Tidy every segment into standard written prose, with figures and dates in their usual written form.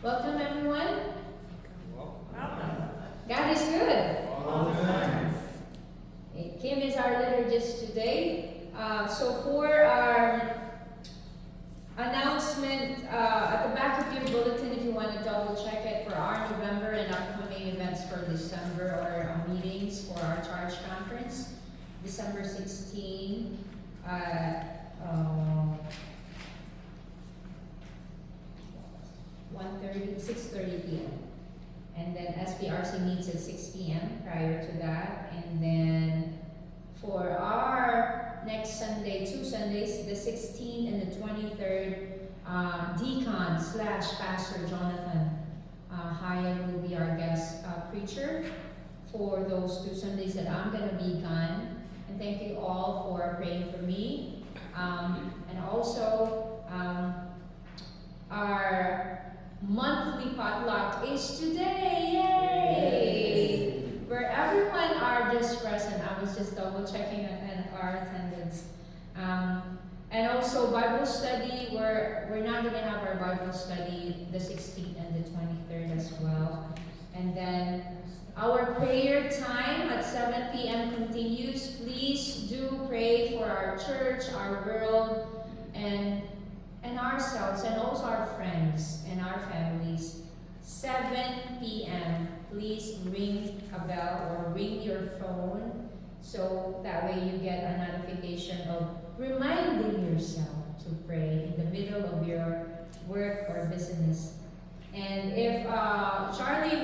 Welcome, everyone. Welcome. God is good. All the time. Kim is our liturgist today. So for our announcement, at the back of your bulletin, if you want to double check it, for our November and upcoming events for December, or our meetings for our charge conference, December 16, 6:30 p.m. And then SPRC meets at 6 p.m. prior to that. And then for our next Sunday, 2 Sundays, the 16th and the 23rd, Deacon / Pastor Jonathan Hyatt will be our guest preacher for those 2 Sundays that I'm going to be gone. And thank you all for praying for me. And also, our monthly potluck is today, yay! Where everyone are just present. I was just double checking our attendance. And also Bible study, we're not gonna have our Bible study the 16th and the 23rd as well. And then our prayer time at 7 p.m. continues. Please do pray for our church, our world, and ourselves, and also our friends and our families. 7 p.m. Please ring a bell or ring your phone so that way you get a notification of reminding yourself to pray in the middle of your work or business. And if Charlie,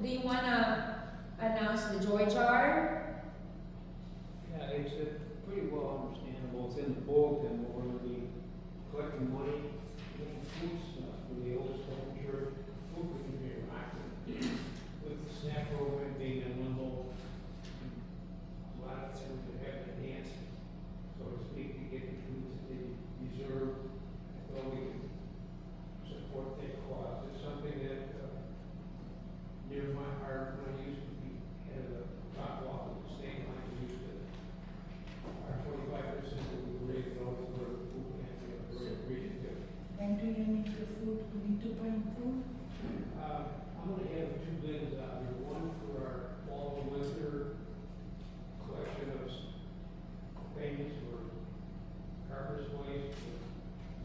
do you want to announce the joy jar? Yeah, it's pretty well understandable. It's in the bulletin. We're going to be collecting money, getting food stuff for the old stone church. Food can be rocking. With the snack program being in limbo, a lot of things that have enhanced, so to speak, to get the foods that they deserve. I thought we could support that cause. It's something that near my heart. When I used to be head of the top block of the state line, we used to, our 25% that we raised all the food pantry, I'm very appreciative. And do you need the food? We need to bring food? I'm gonna have 2 bins out there, one for our fall and winter collection of payments for carpet waste,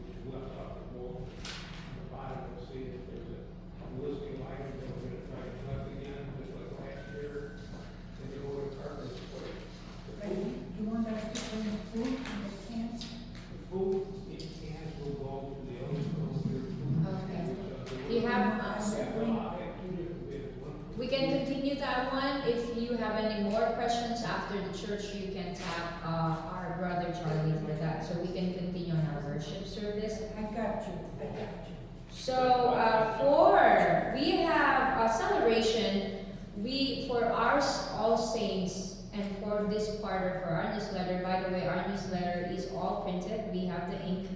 which we left off the wall. On the bottom, you'll see that there's a listing of items that we're gonna try to collect again, just like last year. And they go to carpet waste. The food, You want us to bring food in the cans? the food in cans will go to the other stores. Okay. You have, we can continue that one. If you have any more questions after the church, you can tap our brother Charlie for that. So we can continue on our worship service. I got you. So we have a celebration. For our All Saints, and for this quarter for our newsletter. By the way, our newsletter is all printed. We have the ink.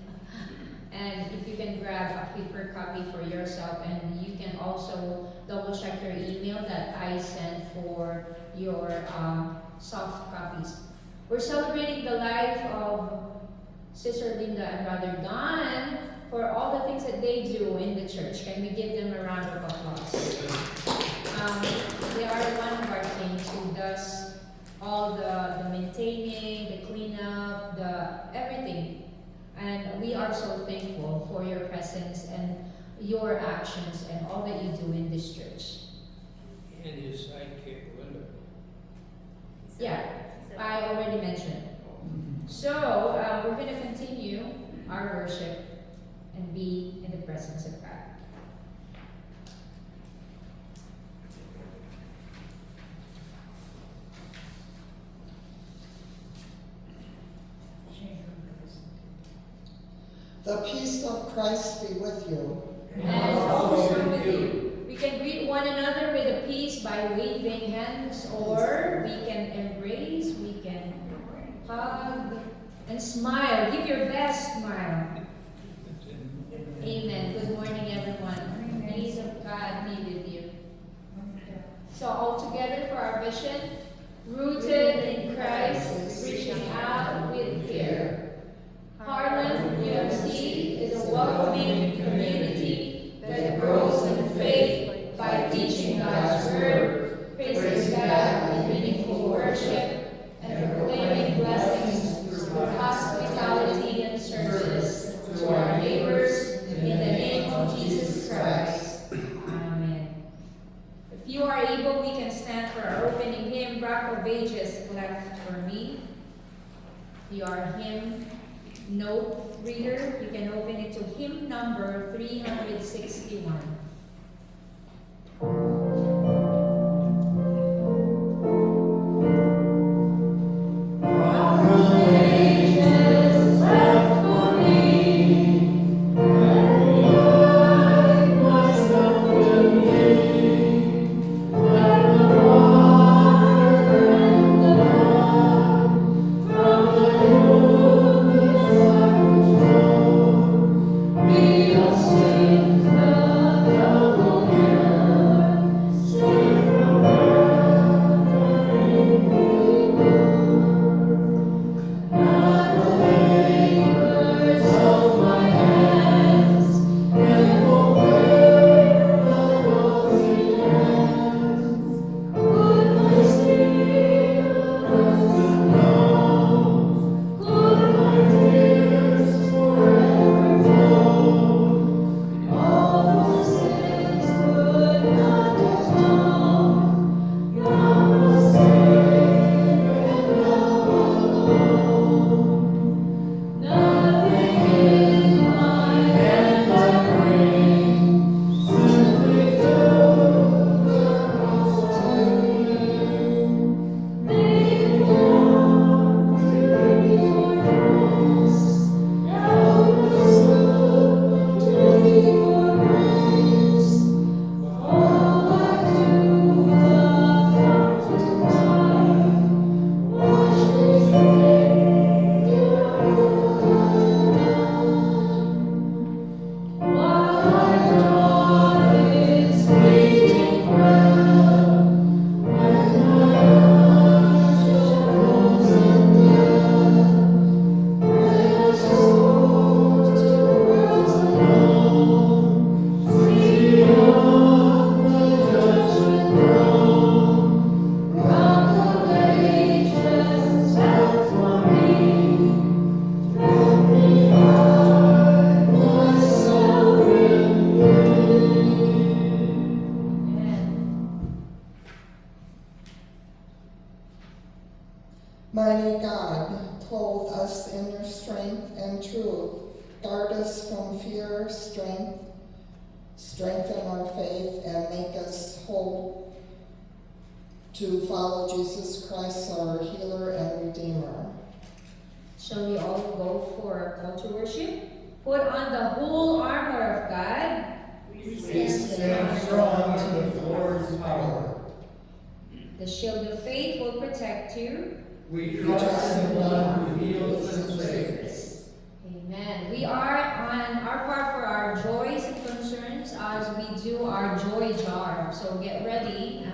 And if you can grab a paper copy for yourself, and you can also double check your email that I sent for your soft copies. We're celebrating the life of Sister Linda and Brother Don for all the things that they do in the church. Can we give them a round of applause? They are one of our saints who does all the maintaining, the cleanup, the everything. And we are so thankful for your presence and your actions and all that you do in this church. And his sidekick, Linda. Yeah, I already mentioned. So we're going to continue our worship and be in the presence of God. The peace of Christ be with you. And also with you. We can greet one another with a peace by waving hands, or we can embrace, we can hug, and smile. Give your best smile. Amen. Good morning, everyone. Peace of God be with you. So all together for our vision, rooted in Christ, reaching out with care. Harlem, UMC is a welcoming community that grows your hymn note reader, you can open it to hymn number 361. Mighty God, clothe us in your strength and truth. Guard us from fear, strengthen our faith, and make us whole to follow Jesus Christ, our healer and redeemer. Shall we all go for a call to worship? Put on the whole armor of God. We stand strong to the Lord's power. The shield of faith will protect you. We trust in God who heals and saves. Amen. We are on our part for our joys and concerns as we do our joy jar. So get ready.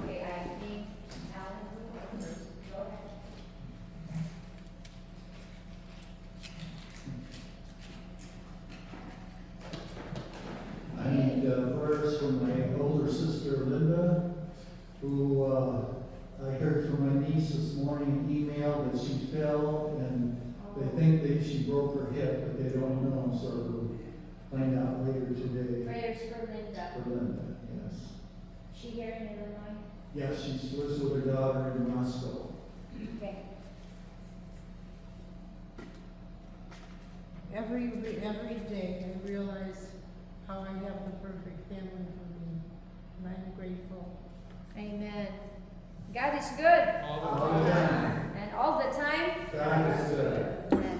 Okay, I think Alan will go first. Go ahead. I need a verse from my older sister Linda, who I heard from my niece this morning email that she fell and they think that she broke her hip, but they don't know, so we'll find out later today. Prayers for Linda. For Linda, yes. She here in Illinois? Yes, she lives with her daughter in Moscow. Okay. Every day I realize how I have the perfect family for me, and I'm grateful. Amen. God is good. All the time. And all the time. God is good. Amen.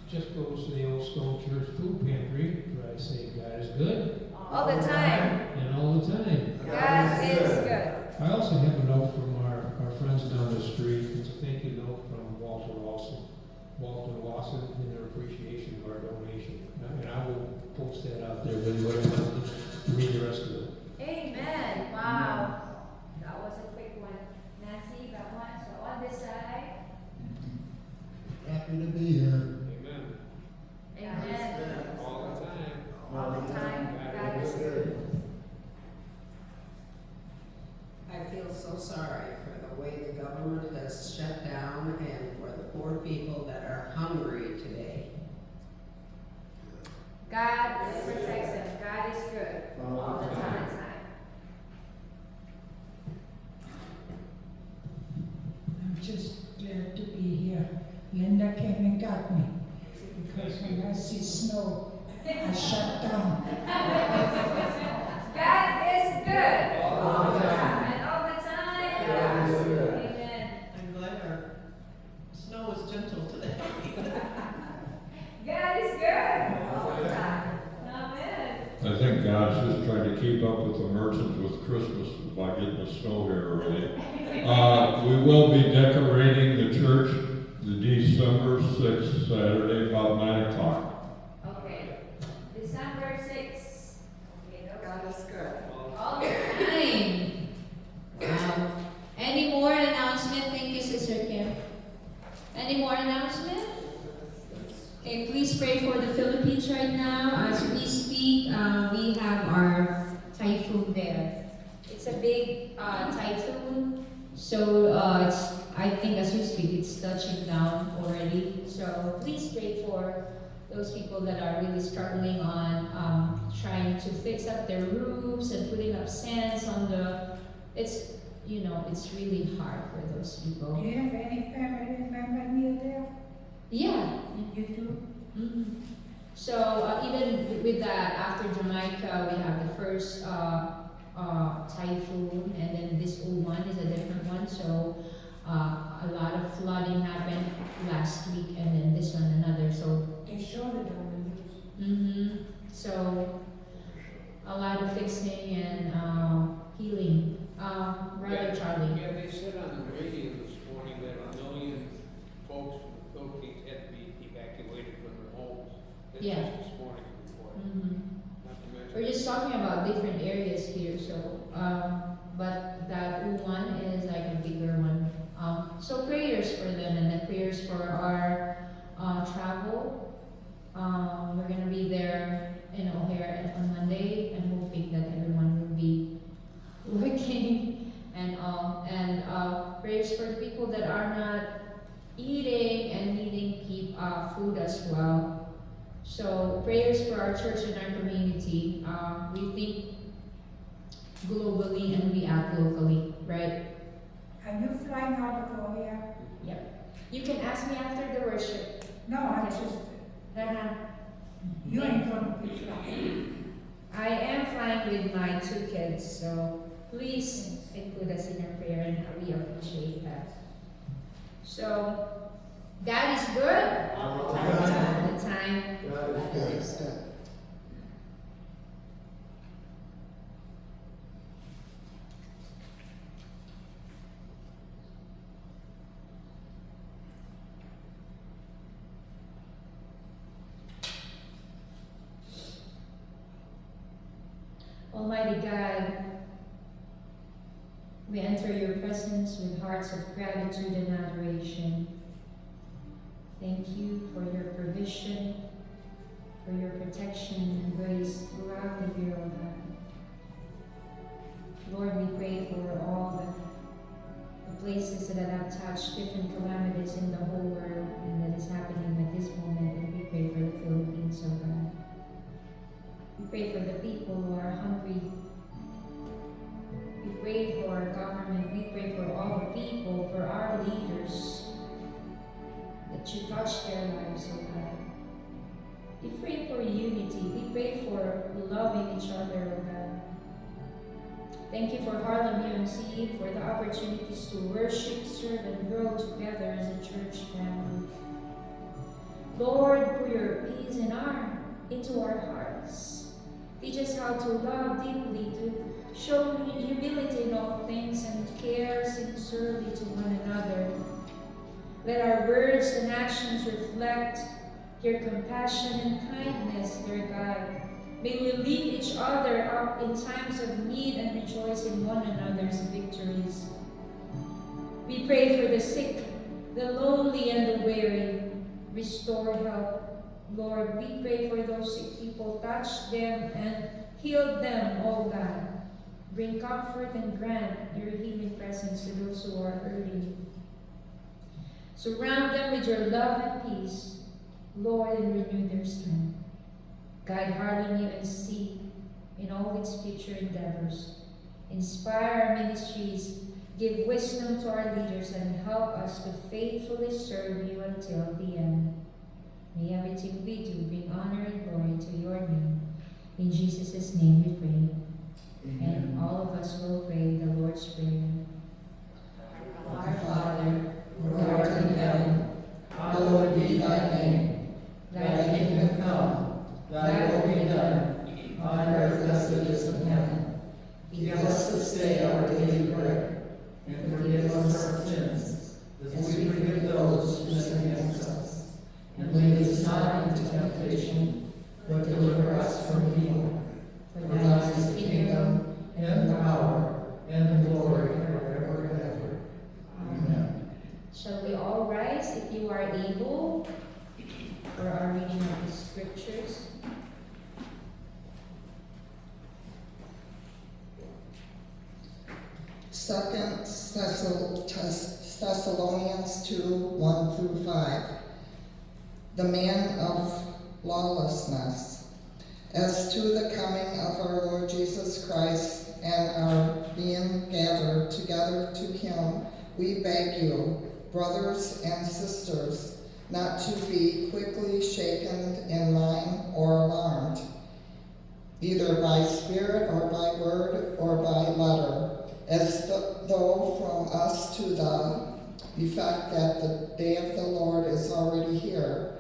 Just goes to the Old Stone Church food pantry, where I say God is good, All the time. and all the time. God is good. I also have a note from our friends down the street. It's a thank you note from Walter Lawson in their appreciation of our donation. And I will post that out there, but anybody wants to read the rest of it. Amen. Wow. That was a quick one. Nancy, you got one? So on this side. Happy to be here. Amen. Amen. All the time. All the time. God is good. I feel so sorry for the way the government has shut down and for the poor people that are hungry today. God protects them. God is good. All the time. Linda came and got me, because when I see snow, I shut down. God is good. All the time. And all the time. God is good. Amen. I'm glad our snow was gentle today. God is good. All the time. Amen. I think God's just trying to keep up with the merchants with Christmas by getting the snow here early. We will be decorating the church the December 6th, Saturday, about 9 o'clock. Okay. December 6th. Okay, God is good. all the time. Wow. Any more announcement? Thank you, Sister Kim. Any more announcement? Okay, please pray for the Philippines right now. As we speak, we have our typhoon there. It's a big typhoon, so I think as we speak, it's touching down already. So please pray for those people that are really struggling on trying to fix up their roofs and putting up stands on the. It's really hard for those Do people. you have any family member near there? Yeah. You do? Mhm. So even with that, after Jamaica, we have the first typhoon, and then this one is a different one. So a lot of flooding happened last week, and then this one another. So They showed it on the news. so a lot of fixing and healing. Brother Charlie. Yeah, they said on the radio this morning that 1 million folks from the Philippines had to be evacuated from their homes. That's Yeah. just this morning report. Not to mention. We're just talking about different areas here, so, but that one is like a bigger one. So prayers for them, and then prayers for our travel. We're gonna be there in O'Hare on Monday, and hoping that everyone will be working and prayers for the people that are not eating and needing keep food as well. So prayers for our church and our community. We think globally and we act locally, right? Are you flying out of Korea? Yep. You can ask me after the worship. No, I just, you ain't gonna be flying. I am flying with my 2 kids, so please include us in your prayer, and we appreciate that. So, God is good All the all time. the time. God is God good. is good. Almighty God, we enter your presence with hearts of gratitude and adoration. Thank you for your provision, for your protection and grace throughout the year, O God. Lord, we pray for all the places that have touched different calamities in the whole world and that is happening at this moment, and we pray for the Philippines, O God. We pray for the people who are hungry. We pray for our government. We pray for all the people, for our leaders, that you touch their lives, oh God. We pray for unity. We pray for loving each other, oh God. Thank you for Harlem UMC, for the opportunities to worship, serve, and grow together as a church family. Lord, pour your peace into our hearts. Teach us how to love deeply, to show humility in all things, and care sincerely to one another. Let our words and actions reflect your compassion and kindness, dear God. May we lift each other up in times of need and rejoice in one another's victories. We pray for the sick, the lonely, and the weary. Restore health. Lord, we pray for those sick people. Touch them and heal them, oh God. Bring comfort and grant your healing presence to those who are hurting. Surround them with your love and peace, Lord, and renew their strength. Guide Harlem UNC in all its future endeavors. Inspire our ministries Give wisdom to our leaders and help us to faithfully serve you until the end. May everything we do bring honor and glory to your name. In Jesus' name we pray. And all of us will pray the Lord's Prayer. Our Father, who art in heaven, hallowed be thy name. Thy kingdom come, thy will be done, on earth as it is in heaven. Give us this day our daily bread, and forgive us our sins, as we forgive those who sin against us. And lead us not into temptation, but deliver us from evil. For thine is the kingdom, and the power, and the glory forever and ever. Amen. Shall we all rise if you are able for our reading of the scriptures? Second Thessalonians 2, 1 through 5. The man of lawlessness. As to the coming of our Lord Jesus Christ and our being gathered together to him, we beg you, brothers and sisters, not to be quickly shaken in mind or alarmed, either by spirit or by word or by letter, as though from us to the effect that the day of the Lord is already here.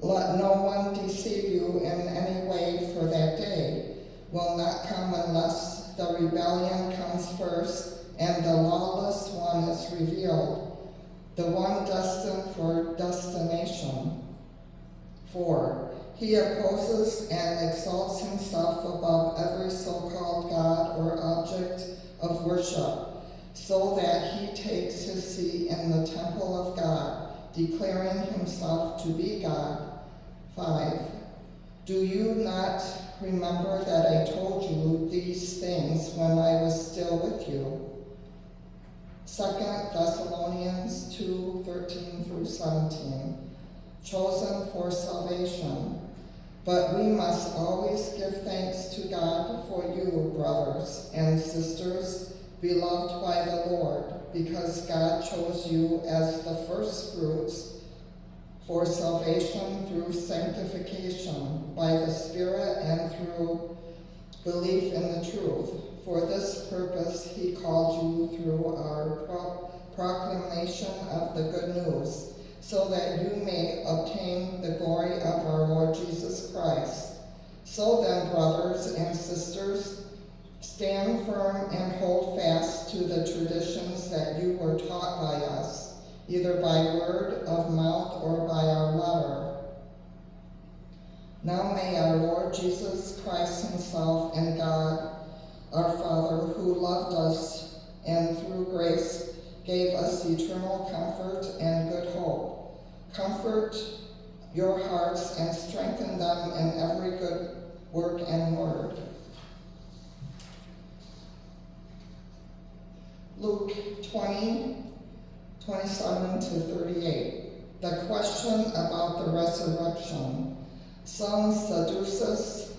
Let no one deceive you in any way, for that day will not come unless the rebellion comes first and the lawless one is revealed, the one destined for destination. For he opposes and exalts himself above every so-called God or object of worship, so that he takes his seat in the temple of God, declaring himself to be God. 5. Do you not remember that I told you these things when I was still with you? 2 Thessalonians 2, 13 through 17. Chosen for salvation. But we must always give thanks to God for you, brothers and sisters, beloved by the Lord, because God chose you as the first fruits for salvation through sanctification by the Spirit and through belief in the truth. For this purpose he called you through our proclamation of the good news, so that you may obtain the glory of our Lord Jesus Christ. So then, brothers and sisters, stand firm and hold fast to the traditions that you were taught by us, either by word of mouth or by our letter. Now may our Lord Jesus Christ himself and God, our Father, who loved us and through grace gave us eternal comfort and good hope, comfort your hearts and strengthen them in every good work and word. Luke 20, 27 to 38. The question about the resurrection. Some Sadducees,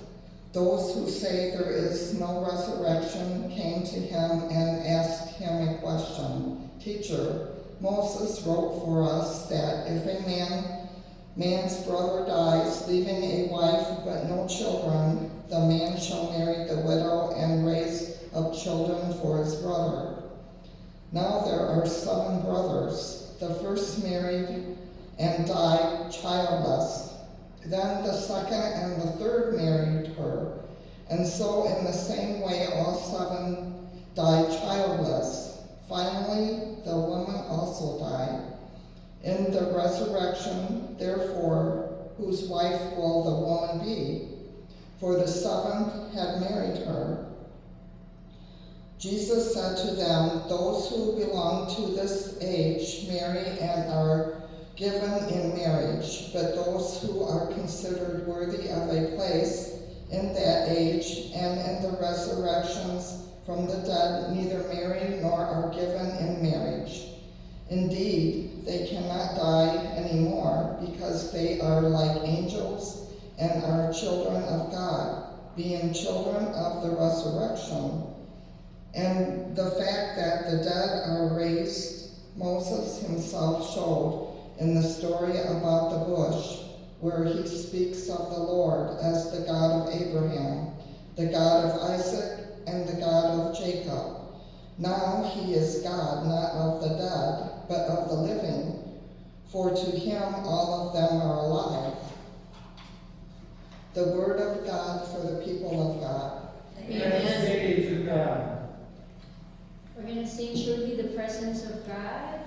those who say there is no resurrection, came to him and asked him a question. Teacher, Moses wrote for us that if a man's brother dies, leaving a wife but no children, the man shall marry the widow and raise up children for his brother. Now there are 7 brothers. The first married and died childless. Then the second and the third married her. And so in the same way all 7 died childless. Finally, the woman also died. In the resurrection, therefore, whose wife will the woman be? For the 7th had married her. Jesus said to them, those who belong to this age marry and are given in marriage, but those who are considered worthy of a place in that age and in the resurrections from the dead neither marry nor are given in marriage. Indeed, they cannot die anymore because they are like angels and are children of God, being children of the resurrection. And the fact that the dead are raised, Moses himself showed in the story about the bush, where he speaks of the Lord as the God of Abraham, the God of Isaac, and the God of Jacob. Now he is God, not of the dead, but of the living, for to him all of them are alive. The word of God for the people of God. Amen. Praise to God. We're going to sing Surely the Presence of God.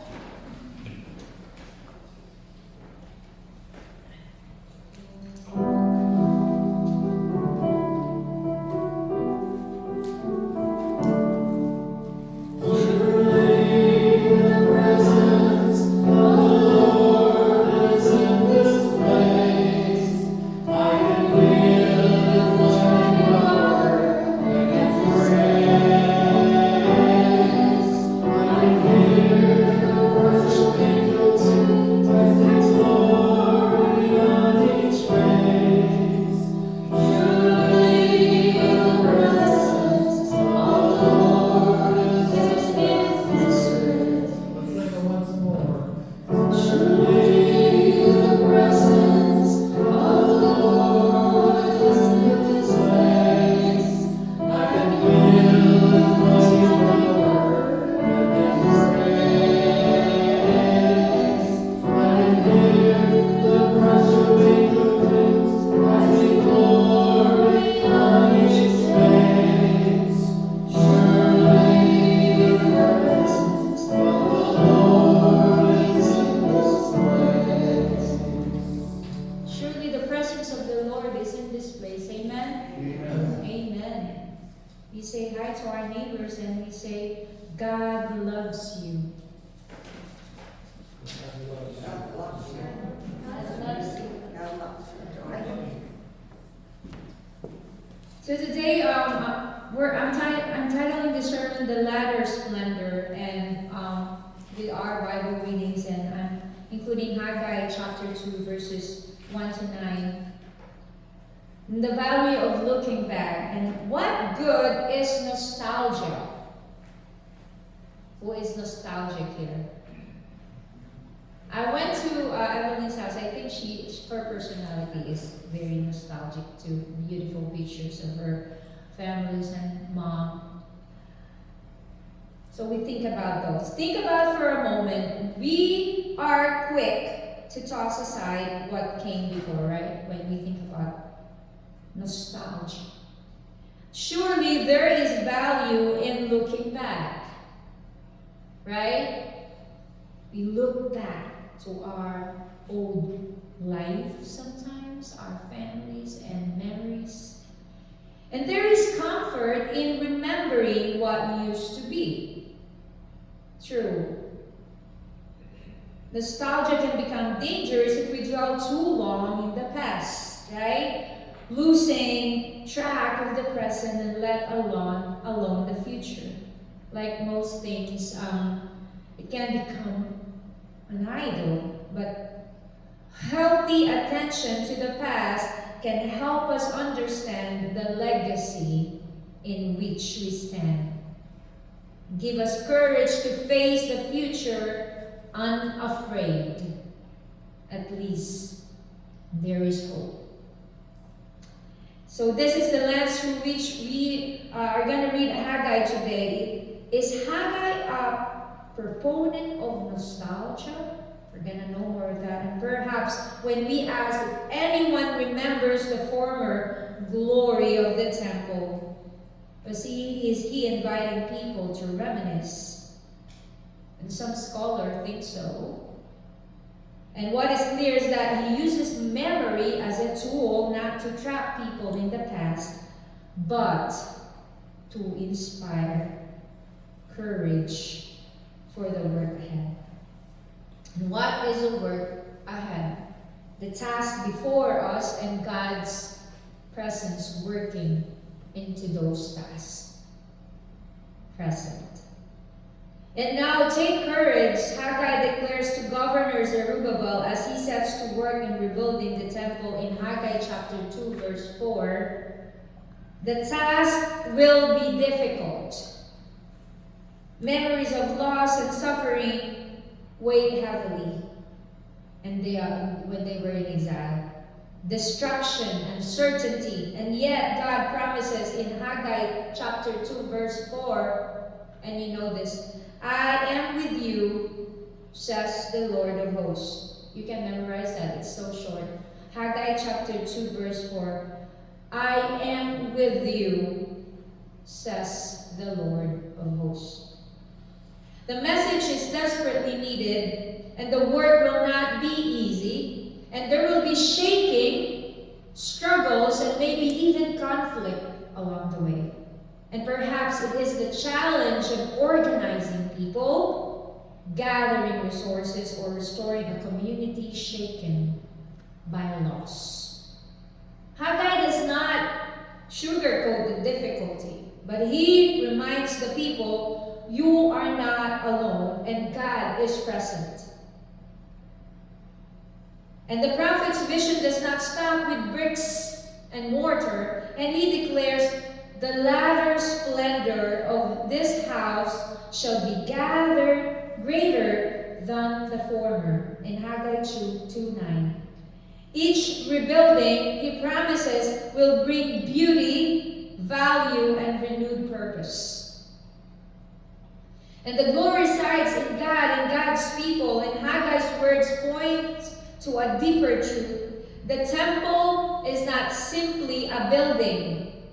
So today, I'm titling the sermon "The Latter Splendor," and with our Bible readings, and I'm including Haggai chapter 2, verses 1 to 9. The value of looking back, and what good is nostalgia? Who is nostalgic here? I went to Evelyn's house. I think her personality is very nostalgic to beautiful pictures of her families and mom. So we think about those. Think about for a moment. We are quick to toss aside what came before, right? When we think about nostalgia. Surely there is value in looking back, right? We look back to our old life sometimes, our families and memories. And there is comfort in remembering what used to be. True. Nostalgia can become dangerous if we dwell too long in the past, right? Losing track of the present and let alone the future. Like most things, it can become an idol, but healthy attention to the past can help us understand the legacy in which we stand. Give us courage to face the future unafraid. At least there is hope. So this is the lens through which we are going to read Haggai today. Is Haggai a proponent of nostalgia? We're going to know more of that. And perhaps when we ask if anyone remembers the former glory of the temple, is he inviting people to reminisce? And some scholars think so. And what is clear is that he uses memory as a tool not to trap people in the past, but to inspire courage for the work ahead. And what is the work ahead? The task before us and God's presence working into those tasks. Present. And now take courage, Haggai declares to Governor Zerubbabel as he sets to work in rebuilding the temple in Haggai chapter 2 verse 4. The task will be difficult. Memories of loss and suffering weighed heavily, and when they were in exile. Destruction, uncertainty, and yet God promises in Haggai chapter 2 verse 4, and you know this, I am with you, says the Lord of hosts. You can memorize that, it's so short. Haggai chapter 2 verse 4, I am with you, says the Lord of hosts. The message is desperately needed, and the work will not be easy. And there will be shaking, struggles, and maybe even conflict along the way. And perhaps it is the challenge of organizing people, gathering resources, or restoring a community shaken by loss. Haggai does not sugarcoat the difficulty, but he reminds the people, you are not alone, and God is present. And the prophet's vision does not stop with bricks and mortar, and he declares, the latter splendor of this house shall be gathered greater than the former, in Haggai 2:9. Each rebuilding, he promises, will bring beauty, value, and renewed purpose. And the glory resides in God and God's people, and Haggai's words point to a deeper truth. The temple is not simply a building.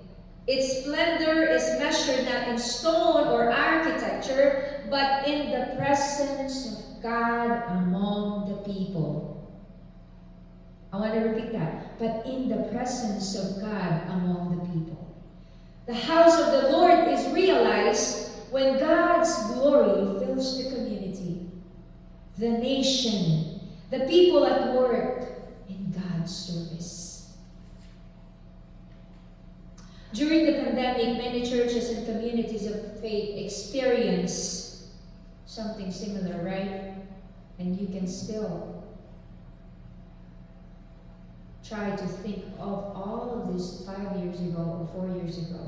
Its splendor is measured not in stone or architecture, but in the presence of God among the people. I want to repeat that. But in the presence of God among the people. The house of the Lord is realized when God's glory fills the community, the nation, the people at work in God's service. During the pandemic, many churches and communities of faith experience something similar, right? And you can still try to think of all of this 5 years ago or 4 years ago.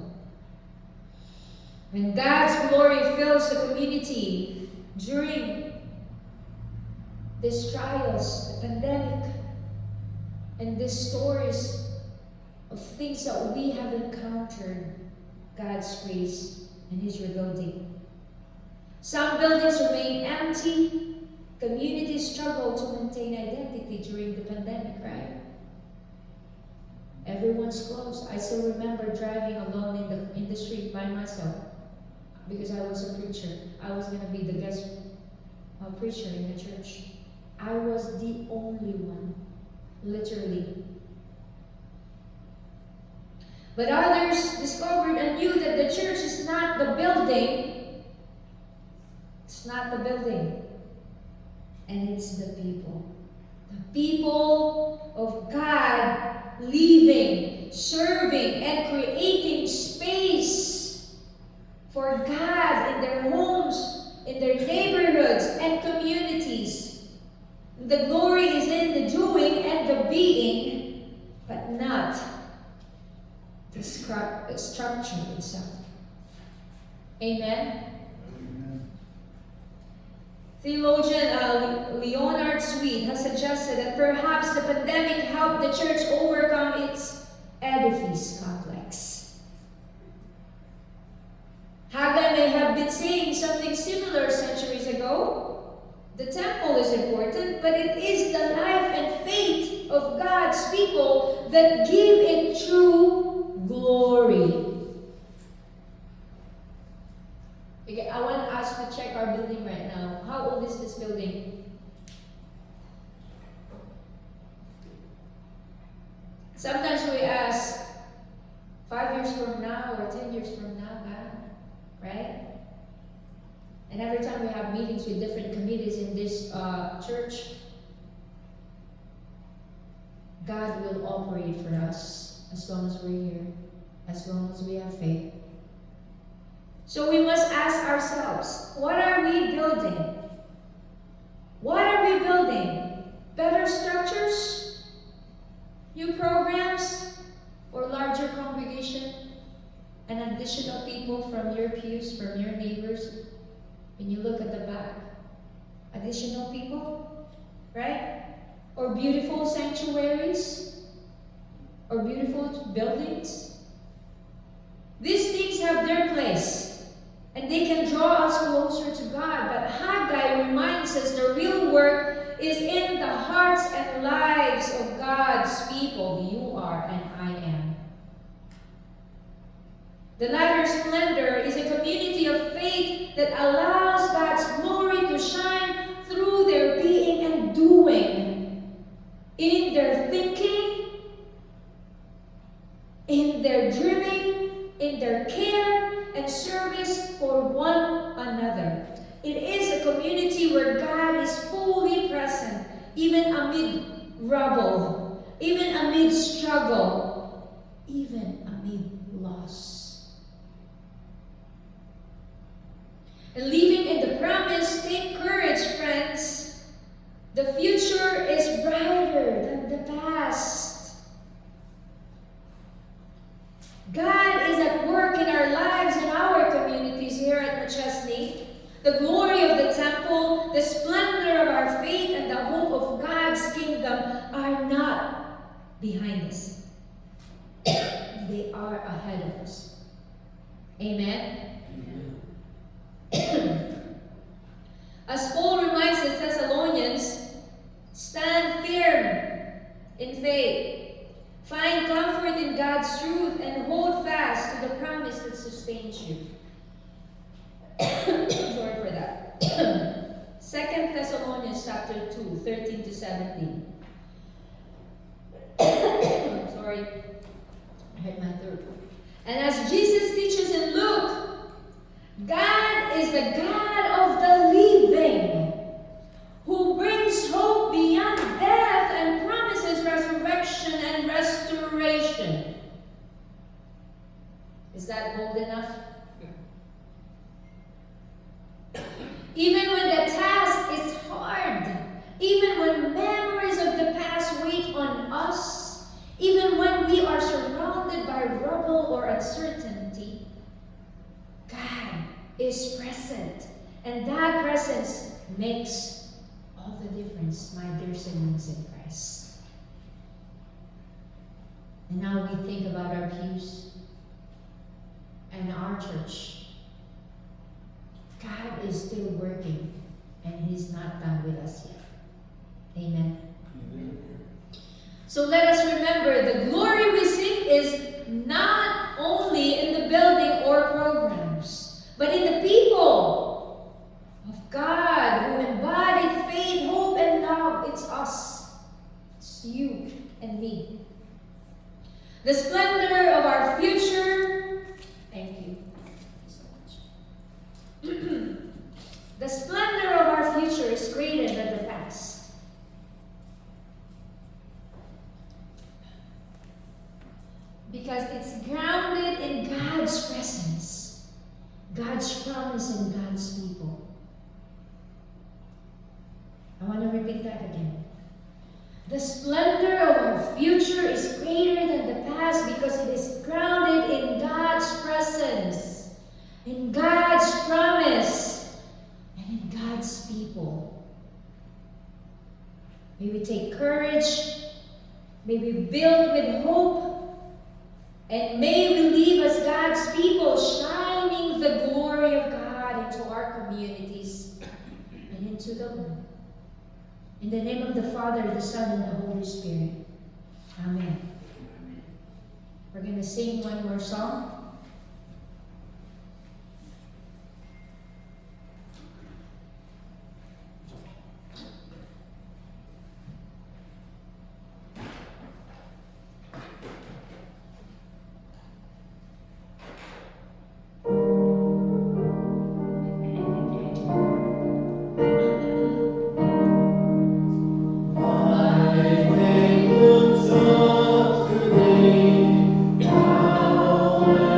When God's glory fills the community during these trials, the pandemic, and these stories of things that we have encountered, God's grace and His rebuilding. Some buildings remain empty. Communities struggle to maintain identity during the pandemic, right? Everyone's closed. I still remember driving alone in the street by myself because I was a preacher. I was going to be the guest preacher in the church. I was the only one, literally. But others discovered and knew that the church is not the building. It's not the building. And it's the people. The people of God living, serving, and creating space for God in their homes, in their neighborhoods, and communities. The glory is in the doing and the being, but not the structure itself. Amen? Amen. Theologian Leonard Sweet has suggested that perhaps the pandemic helped the church overcome its edifice complex. Haggai may have been saying something similar centuries ago. The temple is important, but it is the life and faith of God's people that give it true glory. Okay, I want us to check our building right now. How old is this building? Sometimes we ask, 5 years from now or 10 years from now, God, right? And every time we have meetings with different committees in this church, God will operate for us as long as we're here, as long as we have faith. So we must ask ourselves, what are we building? What are we building? Better structures? New programs? Or larger congregation? And additional people from your pews, from your neighbors? When you look at the back, additional people, right? Or beautiful sanctuaries, or beautiful buildings. These things have their place, and they can draw us closer to God. But Haggai reminds us the real work is in the hearts and lives of God's people. You are and I am. The latter splendor is a community of faith that allows God's glory to shine through their being and doing, in their thinking, in their dreaming, in their care and service for one another. It is a community where God is fully present, even amid rubble, even amid struggle, even amid loss. And living in the promise, take courage, friends. The future is brighter than the past. God is at work in our lives, in our communities here at McChesney. The glory of the temple, the splendor of our faith, and the hope of God's kingdom are not behind us. They are ahead of us. Amen? As Paul reminds the Thessalonians, stand firm in faith, find comfort in God's truth, and hold fast to the promise that sustains you. Sorry for that. 2 Thessalonians chapter 2, 13 to 17. Sorry, I hit my throat. And as Jesus teaches in Luke, God is the God of the living, who brings hope beyond death and promises resurrection and restoration. Is that bold enough? Even when the task is hard, even when memories of the past wait on us, even when we are surrounded by rubble or uncertainty, God is present. And that presence makes all the difference, my dear siblings in Christ. And now we think about our pews and our church. God is still working, and He's not done with us yet. Amen. So let us remember, the glory we seek is not only in the building or programs, but in the people of God who embody faith, hope, and love. It's us. It's you and me. The splendor of our future. Thank you so much. The splendor of our future is greater than the past. Because it's grounded in God's presence, God's promise, and God's people. I want to repeat that again. The splendor of our future is greater than the past because it is grounded in God's presence, in God's promise, and in God's people. May we take courage, may we build with hope, and may we live as God's people, shining the glory of God into our communities and into the world. In the name of the Father, the Son, and the Holy Spirit. Amen. We're going to sing one more song. I think looks up today, now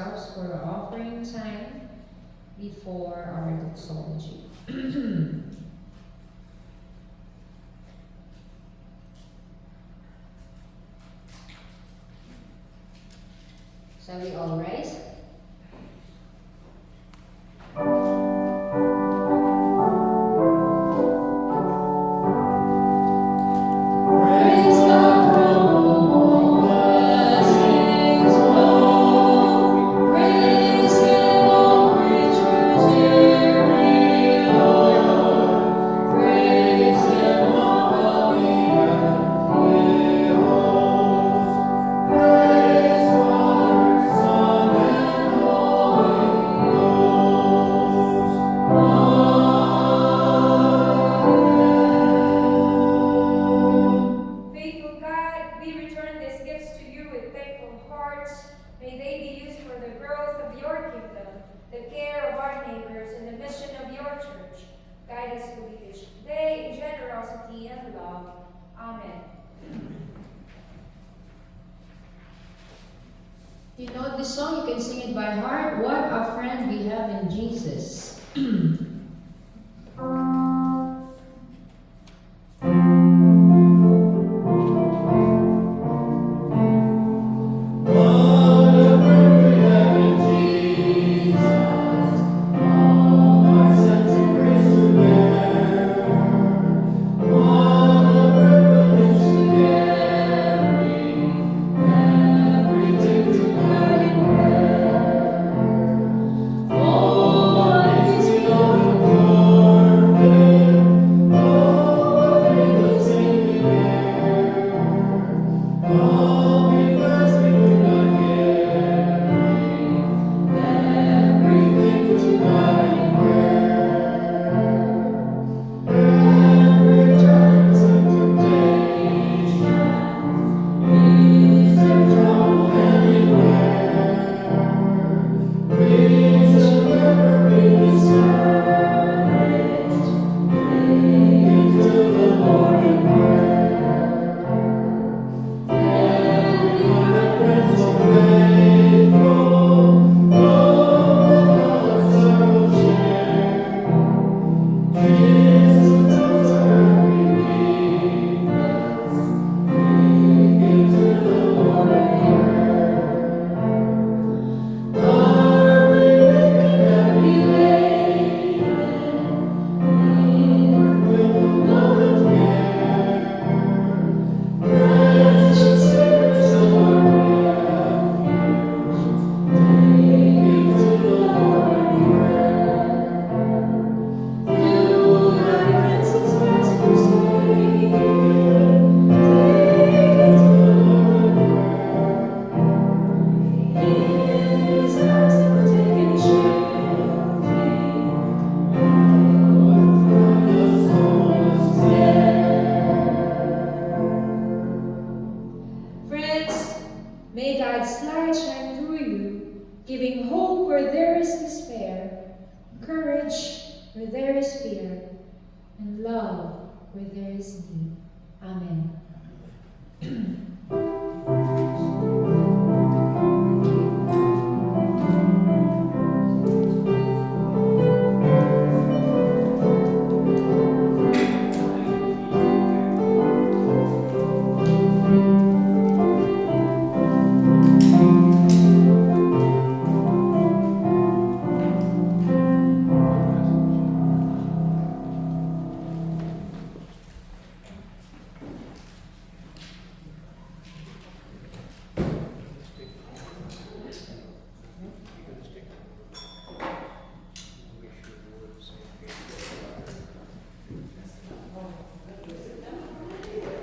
ourselves for the offering time before our doxology. Shall we all rise? Praise God from all blessings flow. Praise Him, all creatures here below. Praise Him, all the heavenly hosts. Praise Father, Son, and Holy Ghost. Faithful God, we return these gifts to you with thankful hearts. May they be used for the growth of your kingdom, the care of our neighbors, and the mission of your church. Guide us to lead this day in generosity and love. Amen. If you know this song, you can sing it by heart. What a friend we have in Jesus. Friends, may God's light shine through you, giving hope where there is despair, courage where there is fear, and love where there is need. Amen.